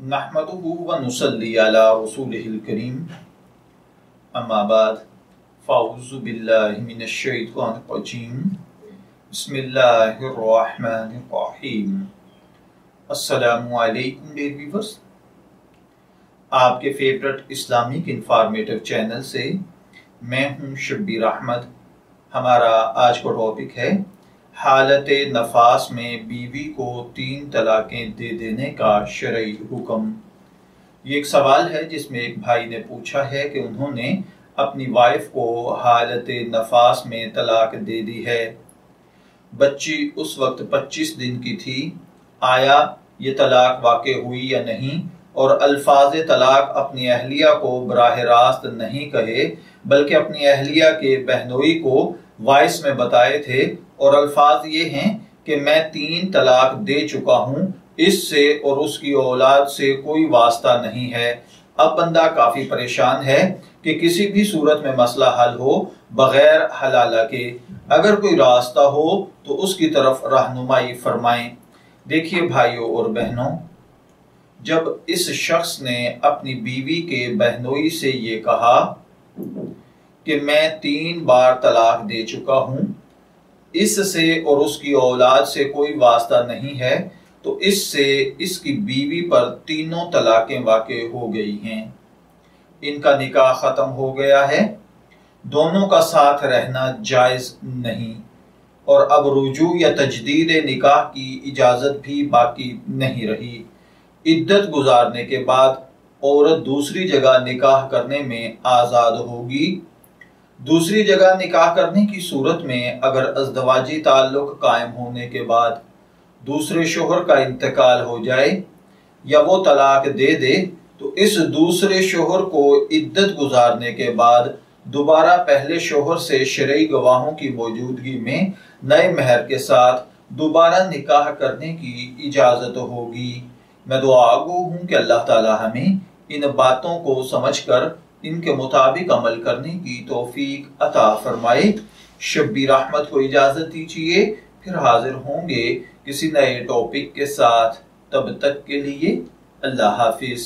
नहमदुहु व नुसल्ली अला रसूलिहिल करीम अम्मा बाद फ़अऊज़ु बिल्लाहि मिनश शैतानिर रजीम बिस्मिल्लाहिर रहमानिर रहीम। अस्सलामु अलैकुम डियर व्यूअर्स, आपके फेवरेट इस्लामिक इंफॉर्मेटिव चैनल से मैं हूं शब्बीर अहमद। हमारा आज का टॉपिक है हालत नफास में बीवी को 3 तलाक़ें दे देने का शरई हुक्म। ये एक सवाल है जिसमें एक भाई ने पूछा है कि उन्होंने अपनी वाइफ को हालत नफास में तलाक दे दी है। बच्ची उस वक्त 25 दिन की थी। आया ये तलाक वाक़ई हुई या नहीं, और अल्फाज तलाक अपनी अहलिया को बराह रास्त नहीं कहे बल्कि अपनी अहलिया के बहनोई को वॉइस में बताए थे, और अल्फाज ये हैं कि मैं 3 तलाक दे चुका हूँ, इससे और उसकी औलाद से कोई वास्ता नहीं है। अब बंदा काफी परेशान है कि किसी भी सूरत में मसला हल हो बगैर हलाला के। अगर कोई रास्ता हो तो उसकी तरफ रहनुमाई फरमाएं। देखिए भाइयों और बहनों, जब इस शख्स ने अपनी बीवी के बहनोई से ये कहा कि मैं 3 बार तलाक दे चुका हूं, इससे और उसकी औलाद से कोई वास्ता नहीं है, तो इससे इसकी बीवी पर 3 तलाकें वाक़ई हो गई हैं। इनका निकाह खत्म हो गया है, दोनों का साथ रहना जायज नहीं, और अब रुजू या तजदीद निकाह की इजाजत भी बाकी नहीं रही। इद्दत गुजारने के बाद औरत दूसरी जगह निकाह करने में आज़ाद होगी। दूसरी जगह निकाह करने की सूरत में अगर अज़दवाजी ताल्लुक कायम होने के बाद दूसरे शोहर का इंतकाल हो जाए या वो तलाक दे दे, तो इस दूसरे शोहर को इद्दत गुजारने के बाद दोबारा पहले शोहर से शरई गवाहों की मौजूदगी में नए महर के साथ दोबारा निकाह करने की इजाज़त होगी। मैं दुआगो हूँ कि अल्लाह ताला हमें इन बातों को समझकर इनके मुताबिक अमल करने की तौफीक अता फरमाए। शब्बीर अहमद को इजाजत दीजिए, फिर हाजिर होंगे किसी नए टॉपिक के साथ। तब तक के लिए अल्लाह हाफिज।